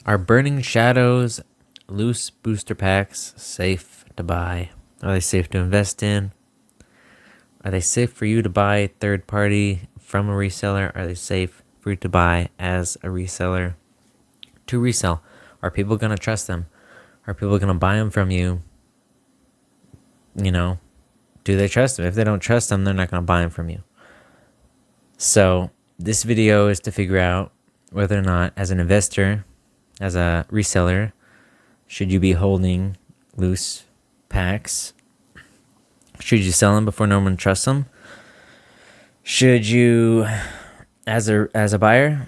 Are Burning Shadows loose booster packs safe to buy? Are they safe to invest in? Are they safe for you to buy third party from a reseller? Are they safe for you to buy as a reseller to resell? Are people going to trust them? Are people going to buy them from you? You know, do they trust them? If they don't trust them, they're not going to buy them from you. So this video is to figure out whether or not, as an investor, as a reseller, should you be holding loose packs? Should you sell them before no one trusts them? Should you, as a buyer,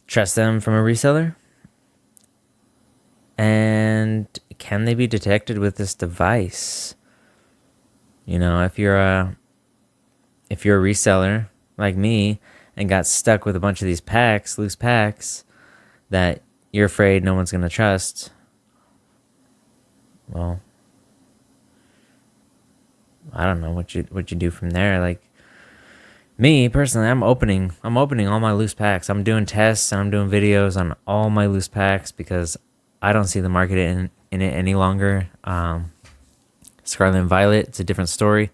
trust them from a reseller? And can they be detected with this device? You know, if you're a reseller like me and got stuck with a bunch of these packs, loose packs, that you're afraid no one's going to trust, well, I don't know what you do from there. Like me personally, I'm opening all my loose packs. I'm doing tests and I'm doing videos on all my loose packs because I don't see the market in it any longer. Scarlet and Violet, it's a different story.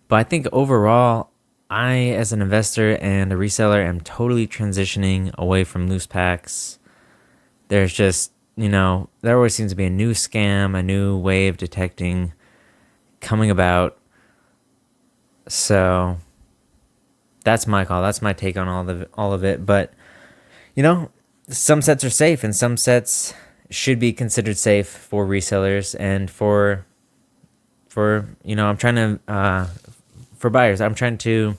But I think overall, I, as an investor and a reseller, am totally transitioning away from loose packs. There's just, there always seems to be a new scam, a new way of detecting coming about. So that's my call. That's my take on all of it. But, some sets are safe and some sets should be considered safe for resellers and for I'm trying to, for buyers, I'm trying to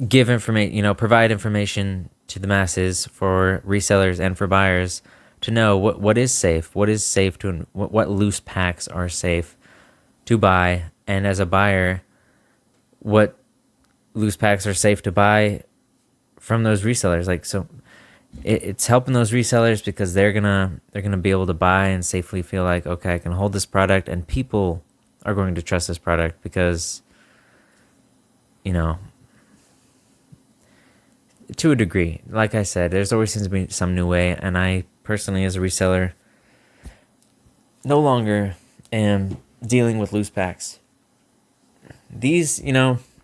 give information, provide information to the masses for resellers and for buyers to know what is safe, what loose packs are safe to buy, and as a buyer, what loose packs are safe to buy from those resellers. Like, so it's helping those resellers because they're gonna be able to buy and safely feel like, okay, I can hold this product and people are going to trust this product because, to a degree, like I said, there's always seems to be some new way, and I personally, as a reseller, no longer am dealing with loose packs. These,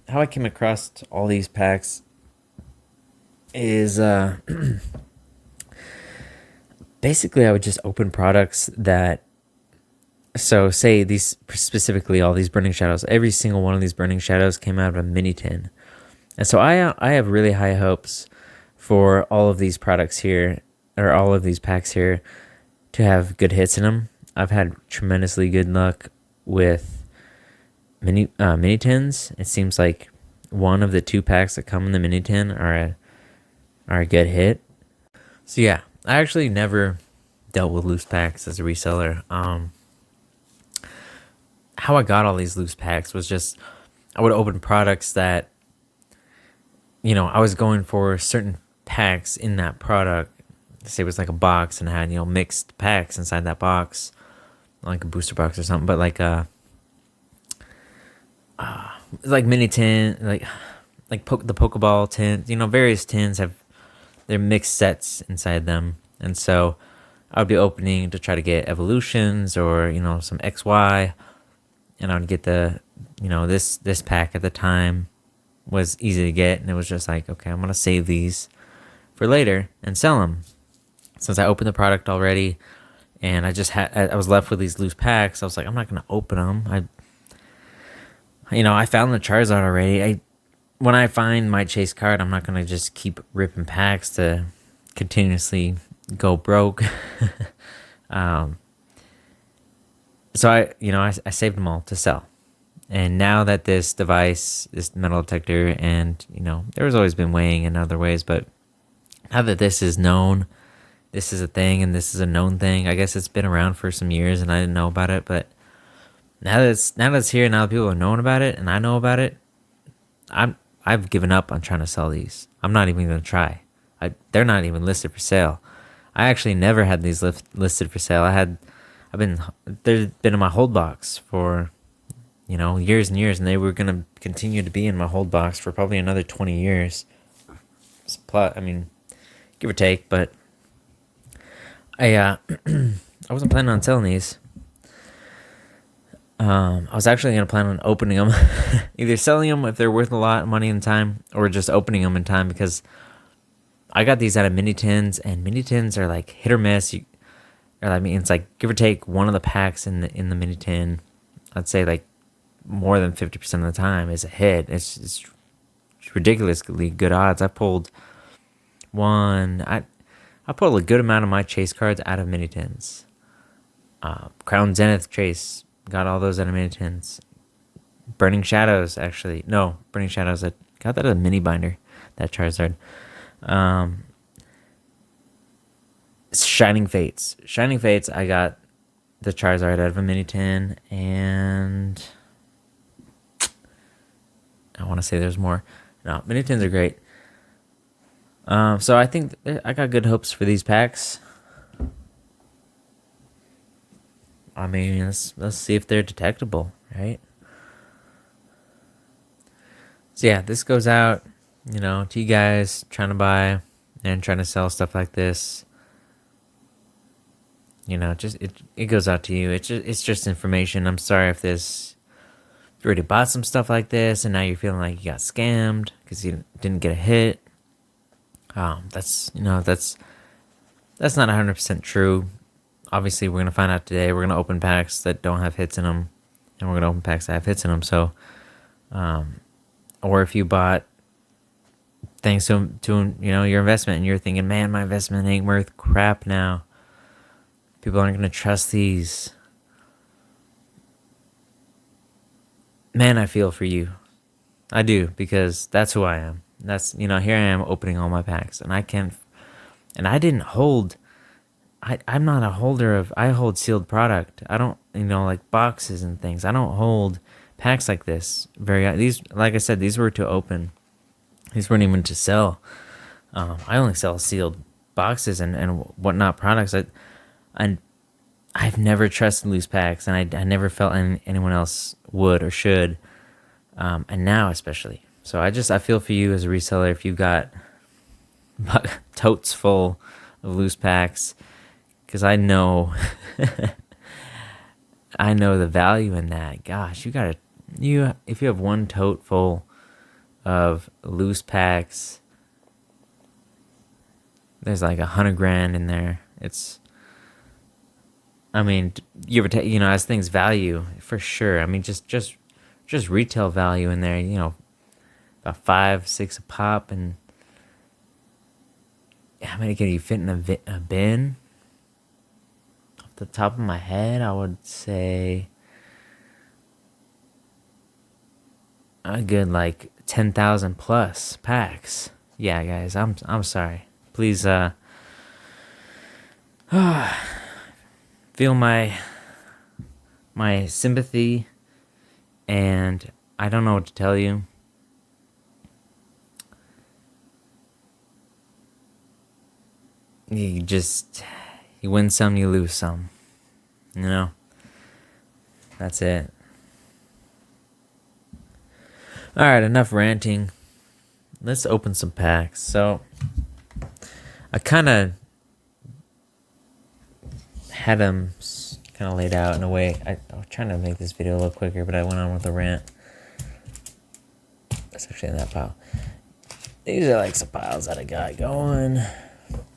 how I came across all these packs is basically I would just open products that, so say these specifically, all these Burning Shadows, every single one of these Burning Shadows came out of a mini tin. And so I have really high hopes for all of these products here, or all of these packs here, to have good hits in them. I've had tremendously good luck with mini tins. It seems like one of the two packs that come in the mini tin are a good hit. So yeah, I actually never dealt with loose packs as a reseller. How I got all these loose packs was just, I would open products that, I was going for certain packs in that product. Say it was like a box and had, mixed packs inside that box, like a booster box or something, but like mini tin, like the Pokeball tin, various tins have their mixed sets inside them. And so I would be opening to try to get evolutions or, some XY, and I would get the, this pack at the time was easy to get, and it was just like, okay, I'm going to save these for later and sell them. Since I opened the product already and I was left with these loose packs, I was like, I'm not going to open them. I found the Charizard already. When I find my chase card, I'm not going to just keep ripping packs to continuously go broke. So I saved them all to sell. And now that this device, this metal detector, and, there was always been weighing in other ways, but now that this is known, this is a thing, and this is a known thing, I guess it's been around for some years and I didn't know about it, but now that it's here, now that people are knowing about it and I know about it, I've given up on trying to sell these. I'm not even going to try. They're not even listed for sale. I actually never had these listed for sale. They've been in my hold box for, years and years, and they were going to continue to be in my hold box for probably another 20 years. Give or take, but I wasn't planning on selling these. I was actually gonna plan on opening them, either selling them if they're worth a lot of money and time, or just opening them in time because I got these out of mini tins, and mini tins are like hit or miss. I mean, it's like give or take one of the packs in the mini tin. I'd say like more than 50% of the time is a hit. It's ridiculously good odds. I pulled one. I pulled a good amount of my chase cards out of mini tins. Crown Zenith chase, got all those out of mini tins. Burning Shadows, actually, no, Burning Shadows. I got that at a mini binder. That Charizard. Shining Fates. Shining Fates, I got the Charizard out of a mini tin, and I want to say there's more. No, mini tins are great. So I think I got good hopes for these packs. I mean, let's see if they're detectable, right? So yeah, this goes out, to you guys trying to buy and trying to sell stuff like this. Just it goes out to you. It's just information. I'm sorry if you already bought some stuff like this and now you're feeling like you got scammed because you didn't get a hit. That's not 100% true. Obviously, we're gonna find out today. We're gonna open packs that don't have hits in them, and we're gonna open packs that have hits in them. So, or if you bought thanks to your investment and you're thinking, man, my investment ain't worth crap now. People aren't gonna trust these. Man, I feel for you. I do, because that's who I am. That's here I am opening all my packs, and I didn't hold. I'm not a holder of. I hold sealed product. I don't, like boxes and things. I don't hold packs like this. These, like I said, these were to open. These weren't even to sell. I only sell sealed boxes and whatnot products. I've never trusted loose packs, and I never felt anyone else would or should, and now especially. So I feel for you as a reseller if you got totes full of loose packs. Because I know, I know the value in that. Gosh, if you have one tote full of loose packs, there's like $100,000 in there. You ever as things value for sure. I mean, just retail value in there. About 5-6 a pop, and how many can you fit in a bin? The top of my head, I would say a good like 10,000 plus packs. Yeah, guys, I'm sorry. Please feel my sympathy, and I don't know what to tell you. You win some, you lose some. That's it. Alright, enough ranting. Let's open some packs. So, I kind of had them kind of laid out in a way. I was trying to make this video a little quicker, but I went on with a rant. That's actually in that pile. These are like some piles that I got going.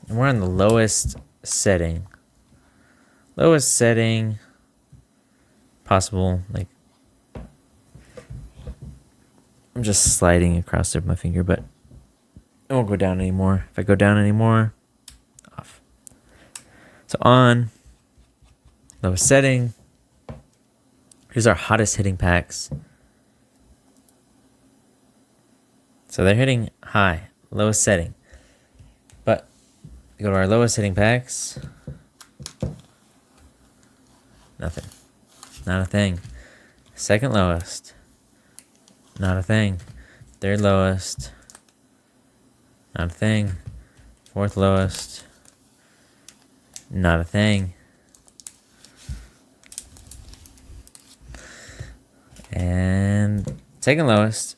And we're on the lowest setting. Lowest setting possible. Like, I'm just sliding across there with my finger, but I won't go down anymore. If I go down anymore, off. So on lowest setting, here's our hottest hitting packs. So they're hitting high, lowest setting. But we go to our lowest hitting packs. Nothing. Not a thing. Second lowest. Not a thing. Third lowest. Not a thing. Fourth lowest. Not a thing. And second lowest.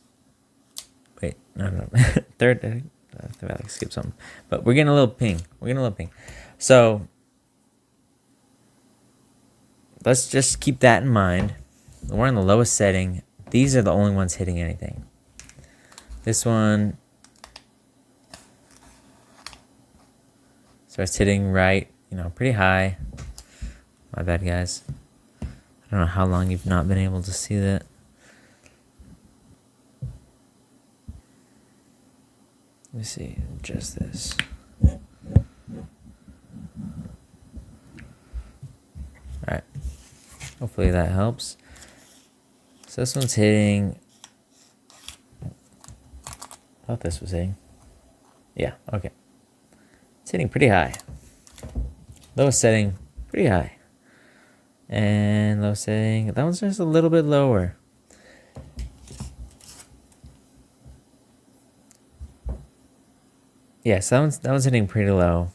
Wait, no. Third. I think I skip something. But we're getting a little ping. So let's just keep that in mind. We're on the lowest setting. These are the only ones hitting anything. This one starts hitting right, pretty high. My bad, guys. I don't know how long you've not been able to see that. Let me see, adjust this. Alright. Hopefully that helps. So this one's hitting. I thought this was hitting. Yeah, okay. It's hitting pretty high. Lowest setting, pretty high. And low setting, that one's just a little bit lower. Yes, that one's hitting pretty low.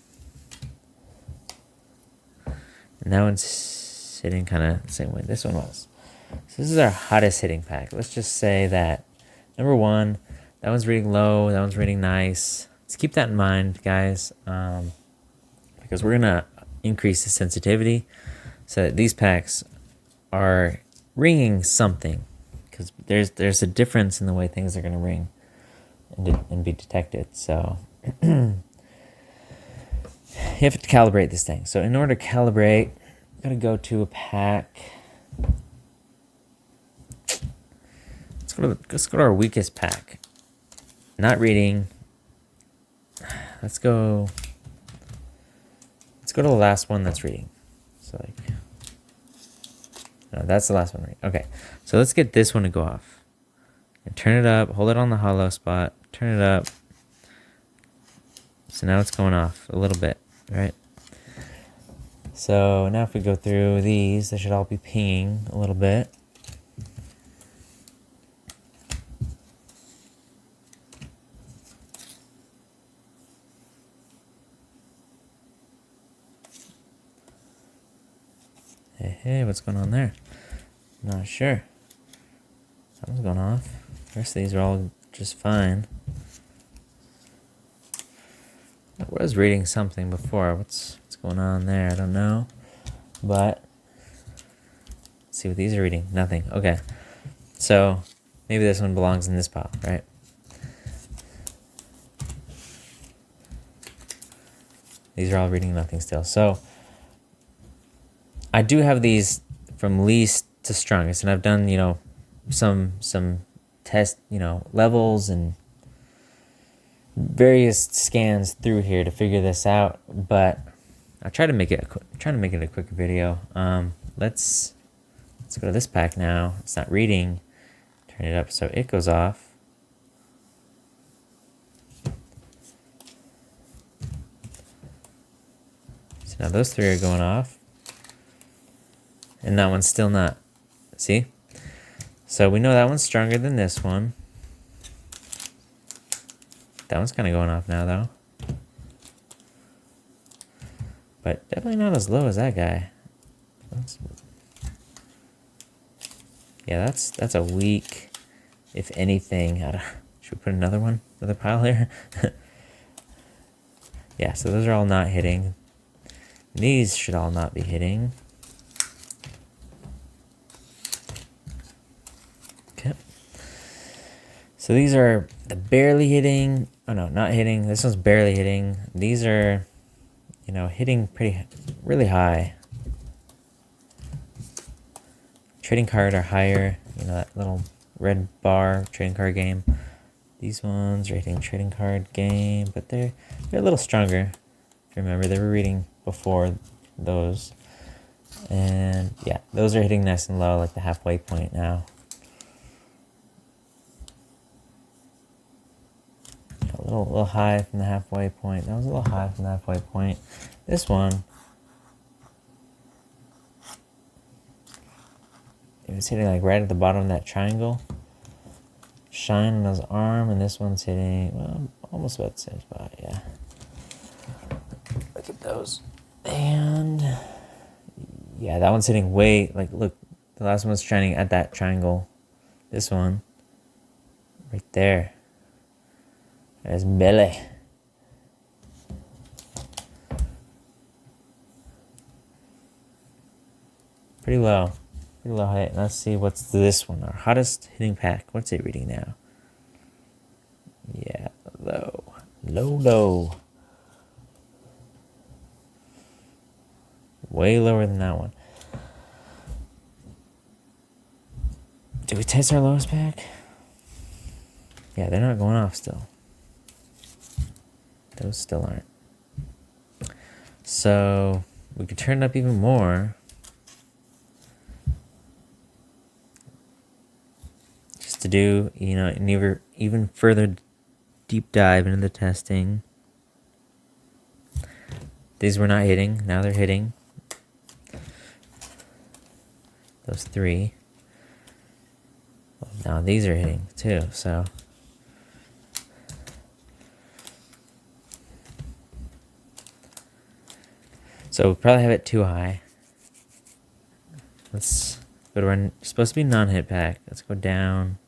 And that one's sitting kind of the same way this one was. So this is our hottest hitting pack. Let's just say that number one, that one's reading low, that one's reading nice. Let's keep that in mind, guys, because we're gonna increase the sensitivity so that these packs are ringing something, because there's a difference in the way things are gonna ring and be detected. So you have to calibrate this thing. So in order to calibrate, I'm gonna go to a pack. Let's go to our weakest pack. Not reading. Let's go to the last one that's reading. So no, that's the last one reading. Okay, so let's get this one to go off. And turn it up. Hold it on the hollow spot. Turn it up. So now it's going off a little bit, right? So now if we go through these, they should all be pinging a little bit. Hey, what's going on there? Not sure. Something's going off. The rest of these are all just fine. I was reading something before. What's going on there? I don't know. But let's see what these are reading. Nothing. Okay. So maybe this one belongs in this pile, right? These are all reading nothing still. So I do have these from least to strongest, and I've done, some test, levels and various scans through here to figure this out. But I try to make it a quick video. Let's go to this pack now. It's not reading. Turn it up so it goes off. So now those three are going off. And that one's still not. See? So we know that one's stronger than this one. That one's kind of going off now, though. But definitely not as low as that guy. Yeah, that's a weak, if anything. Should we put another pile here? Yeah, so those are all not hitting. These should all not be hitting. Okay. So these are the barely hitting. Oh no, not hitting. This one's barely hitting. These are, hitting really high. Trading card are higher. That little red bar trading card game. These ones are hitting trading card game, but they're a little stronger. If you remember, they were reading before those. And yeah, those are hitting nice and low, like the halfway point now. A little high from the halfway point. That was a little high from the halfway point. This one, it was hitting like right at the bottom of that triangle. Shine on his arm, and this one's hitting, well, almost about the same spot, yeah. Look at those. And yeah, that one's hitting look, the last one's shining at that triangle. This one, right there. There's belly. Pretty low. Pretty low hit. Let's see what's this one. Our hottest hitting pack. What's it reading now? Yeah, low. Low. Way lower than that one. Did we test our lowest pack? Yeah, they're not going off still. Those still aren't. So we could turn it up even more. Just to do, an even further deep dive into the testing. These were not hitting. Now they're hitting. Those three. Well, now these are hitting too, so. So we probably have it too high. Let's go to our supposed to be non-hit pack. Let's go down.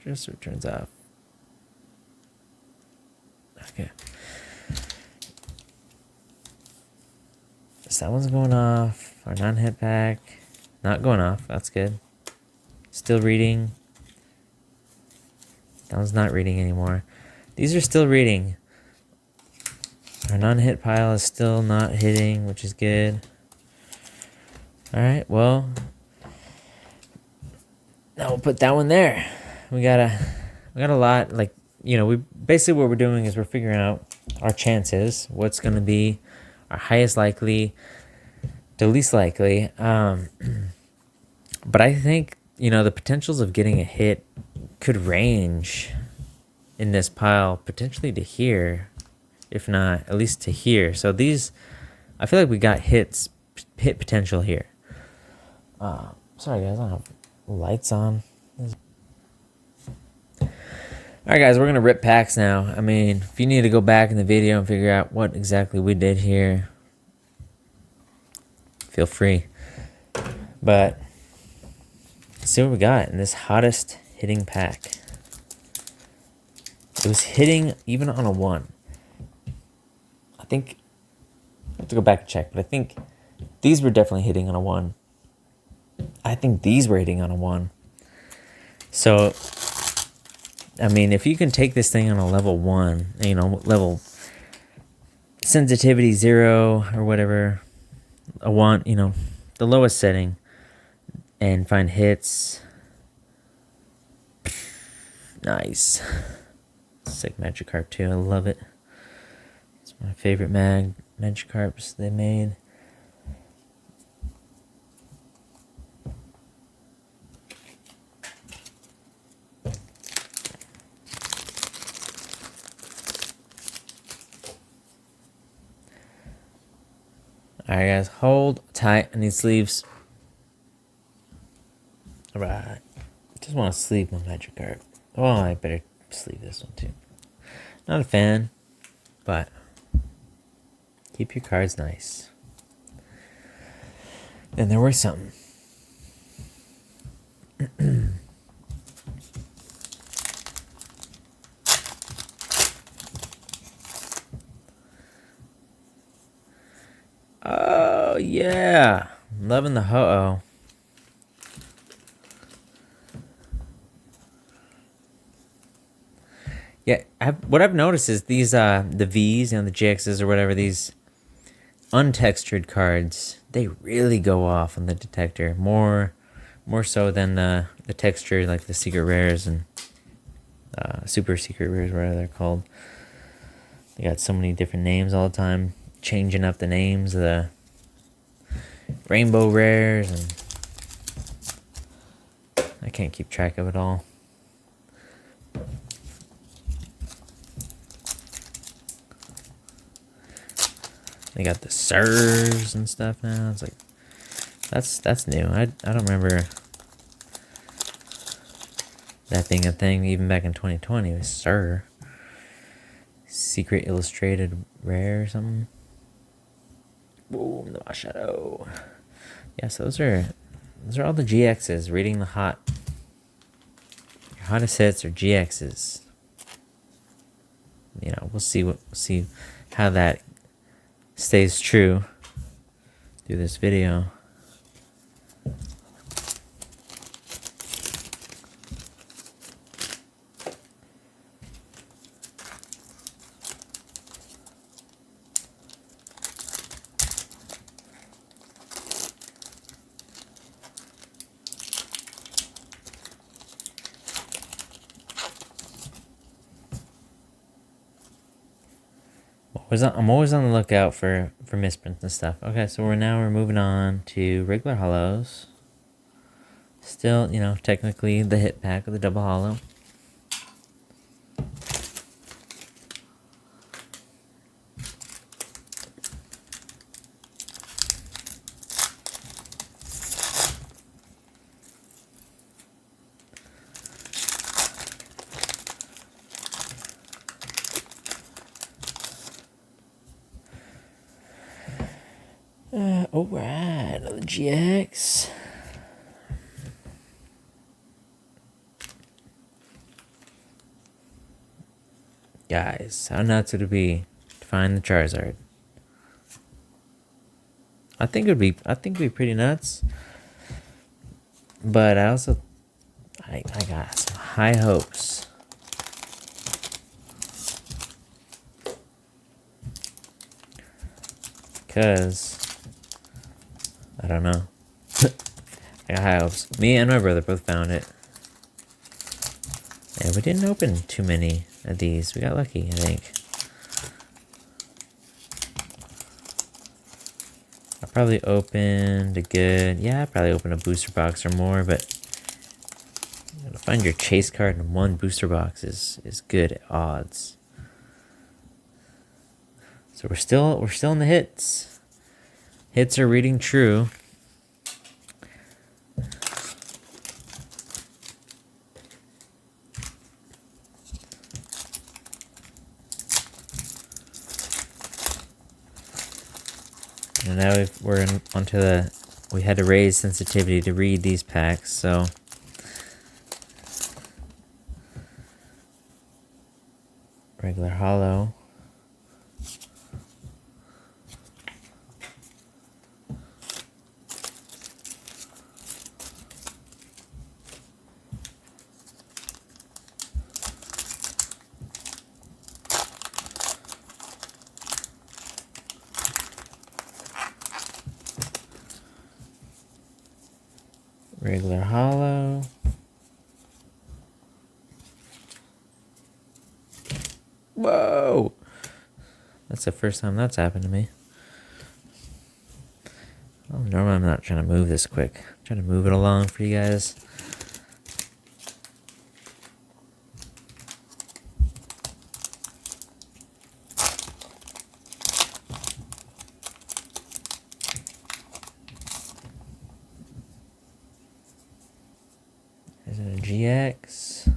Just so it turns off. Okay. So that one's going off. Our non-hit pack. Not going off. That's good. Still reading. That one's not reading anymore. These are still reading. Our non-hit pile is still not hitting, which is good. Alright, well. Now we'll put that one there. We got a lot, like, we basically what we're doing is we're figuring out our chances, what's going to be our highest likely to least likely. But I think, the potentials of getting a hit could range in this pile potentially to here, if not at least to here. So these, I feel like we got hit potential here. Sorry guys, I don't have lights on. Alright guys, we're going to rip packs now. I mean, if you need to go back in the video and figure out what exactly we did here, feel free. But let's see what we got in this hottest hitting pack. It was hitting even on a 1. I think, I have to go back and check, but I think these were definitely hitting on a 1. I think these were hitting on a 1. So, I mean, if you can take this thing on a level 1, level sensitivity 0 or whatever, a 1, the lowest setting, and find hits. Nice. Sick Magikarp too. I love it. It's my favorite Magikarps they made. Alright guys, hold tight. I need sleeves. Alright. Just want to sleeve my Magikarp. Oh, I better sleeve this one too. Not a fan, but keep your cards nice. And they're worth something. Oh, yeah. Loving the ho-oh. Yeah, what I've noticed is these, the Vs, the GXs or whatever, these untextured cards, they really go off on the detector. More so than the texture, like the secret rares and super secret rares, whatever they're called. They got so many different names all the time. Changing up the names of the rainbow rares, and I can't keep track of it all. They got the Sirs and stuff now. It's like that's new. I don't remember that being a thing even back in 2020. It was Sir. Secret illustrated rare or something. Boom, the shadow. Yeah, so those are all the GXs. Reading the your hottest hits are GXs. We'll see how that stays true through this video. I'm always on the lookout for misprints and stuff. Okay, so we're moving on to regular hollows. Still, technically the hit pack of the double hollow. Alright, another GX. Guys, how nuts would it be to find the Charizard? I think it'd be pretty nuts. But I got some high hopes. Cause I don't know. I got high hopes. Me and my brother both found it. And we didn't open too many of these. We got lucky, I think. I probably opened a good... Yeah, I probably opened a booster box or more, but... to find your chase card in one booster box is good odds. So we're still in the hits. Hits are reading true. And now we're onto the... We had to raise sensitivity to read these packs, so... Regular hollow. Regular hollow. Whoa! That's the first time that's happened to me. Well, normally I'm not trying to move this quick. I'm trying to move it along for you guys. Is it a GX?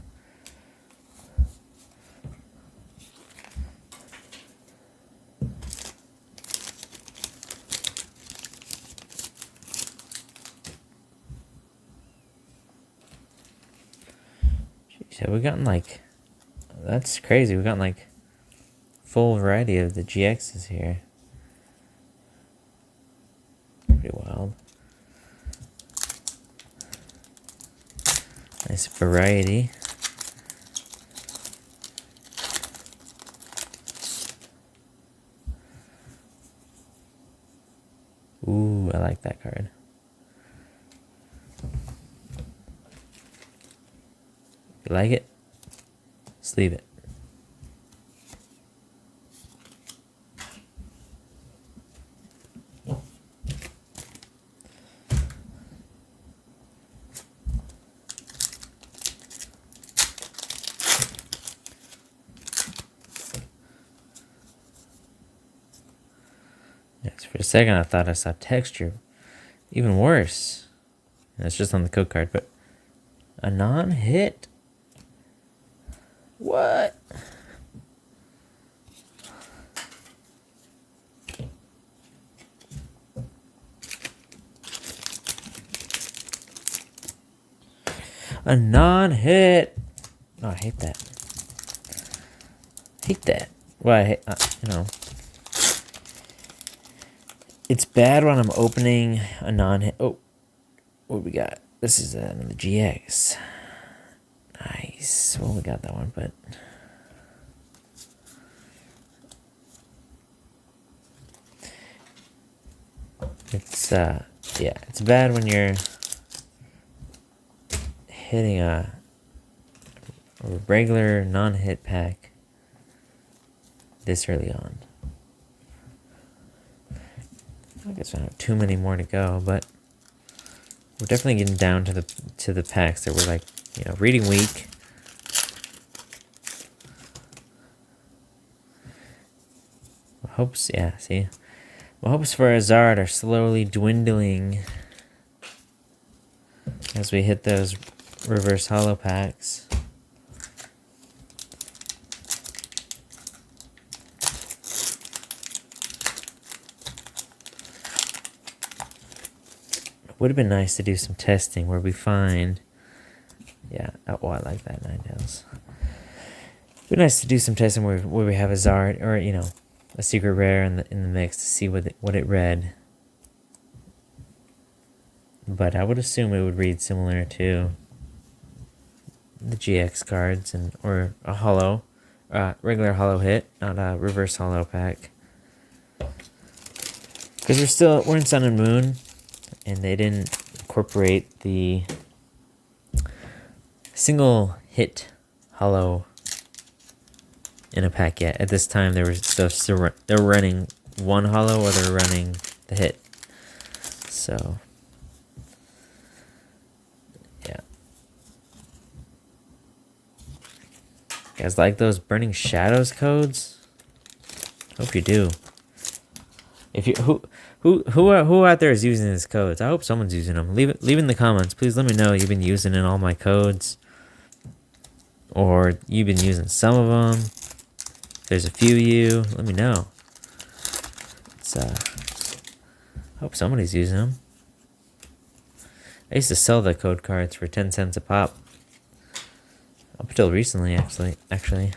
Jeez, have we gotten like... That's crazy. We've gotten like full variety of the GXs here. Pretty wild. Nice variety. Ooh, I like that card. If you like it, sleeve it. Yes, for a second I thought I saw texture. Even worse. And it's just on the code card, but a non-hit? What? A non-hit. Oh, I hate that. Hate that. Well, I hate, it's bad when I'm opening a non-hit. Oh, what do we got? This is another GX. Nice. Well, we got that one, but... It's, yeah, it's bad when you're hitting a regular non-hit pack this early on. I guess we don't have too many more to go, but we're definitely getting down to the packs that were like, you know, reading week. Hopes, yeah, see? My hopes for Azard are slowly dwindling as we hit those reverse holo packs. It would have been nice to do some testing where we find, yeah, oh, I like that 9 tails. It'd be nice to do some testing where we have Azard, or, you know, a secret rare in the mix to see what it read. But I would assume it would read similar to the GX cards or a holo, regular holo hit, not a reverse holo pack. Because we're in Sun and Moon, and they didn't incorporate the single hit holo in a pack yet. At this time, they're running one holo, or they're running the hit. So, yeah. You guys like those Burning Shadows codes? Hope you do. If you who out there is using these codes? I hope someone's using them. Leave in the comments. Please let me know you've been using in all my codes, or you've been using some of them. If there's a few of you, let me know. It's hope somebody's using them. I used to sell the code cards for 10 cents a pop. Up until recently, actually.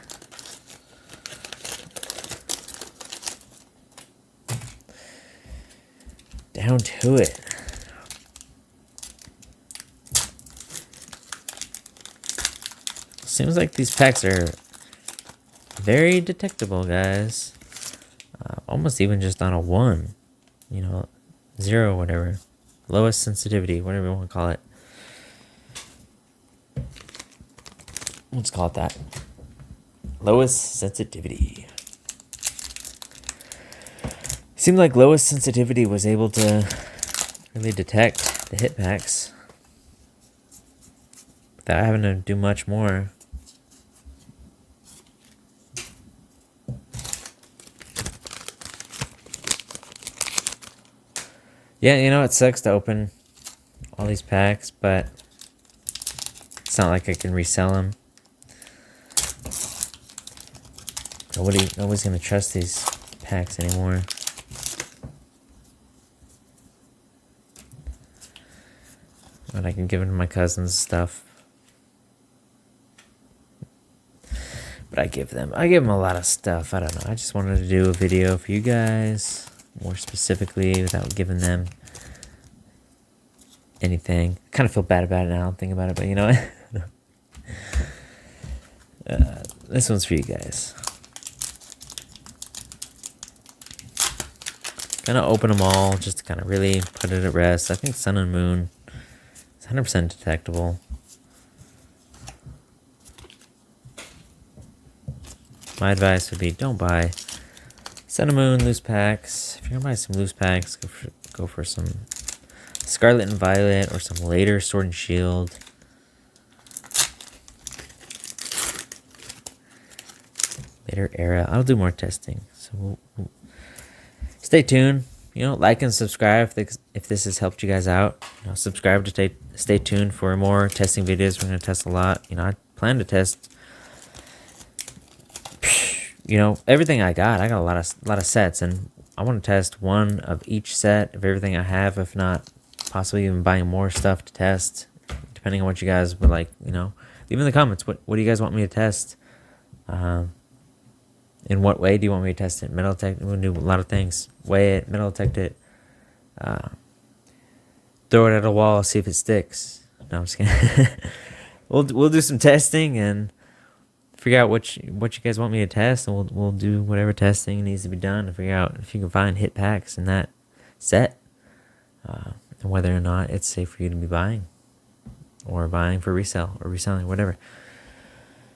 Down to it. Seems like these packs are very detectable, guys. Almost even just on a 1. You know, 0, whatever. Lowest sensitivity, whatever you want to call it. Let's call it that. Lowest sensitivity. Seemed like lowest sensitivity was able to really detect the hit packs without having to do much more. Yeah, you know, it sucks to open all these packs, but it's not like I can resell them. Nobody's gonna trust these packs anymore. But I can give them to my cousins stuff. But I give them a lot of stuff. I don't know. I just wanted to do a video for you guys, more specifically, without giving them anything. I kind of feel bad about it now. I'm thinking about it, but you know what? This one's for you guys. Gonna open them all just to kind of really put it at rest. I think Sun and Moon is 100% detectable. My advice would be don't buy Sun and Moon loose packs. If you're gonna buy some loose packs, go for some Scarlet and Violet or some later Sword and Shield. Later era. I'll do more testing. So we'll stay tuned. You know, like and subscribe if this has helped you guys out. You know, subscribe to stay tuned for more testing videos. We're gonna test a lot. You know, I plan to test. You know, everything I got a lot of sets, and I want to test one of each set of everything I have. If not, possibly even buying more stuff to test, depending on what you guys would like. You know, leave in the comments what do you guys want me to test. In what way do you want me to test it? Metal detect. We'll do a lot of things. Weigh it, metal detect it. Throw it at a wall, see if it sticks. No, I'm just kidding. We'll do some testing and figure out what you guys want me to test, and we'll do whatever testing needs to be done to figure out if you can find hit packs in that set, and whether or not it's safe for you to be buying, or buying for resale or reselling, whatever.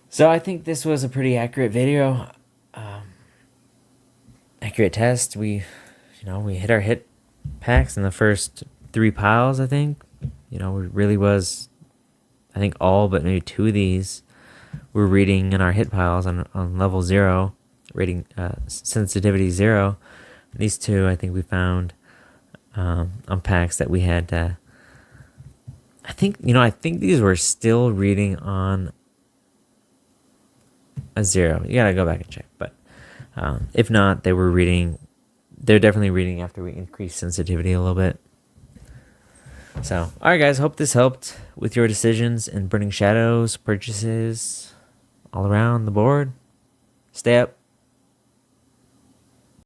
So I think this was a pretty accurate video, accurate test. We hit our hit packs in the first 3 piles, I think. It really was, I think all but maybe 2 of these were reading in our hit piles on level 0, rating sensitivity 0. These 2, I think we found on packs that we had. I think these were still reading on a 0. You gotta go back and check, but if not, they're definitely reading after we increased sensitivity a little bit. So, all right, guys, hope this helped with your decisions and Burning Shadows purchases all around the board. Stay up.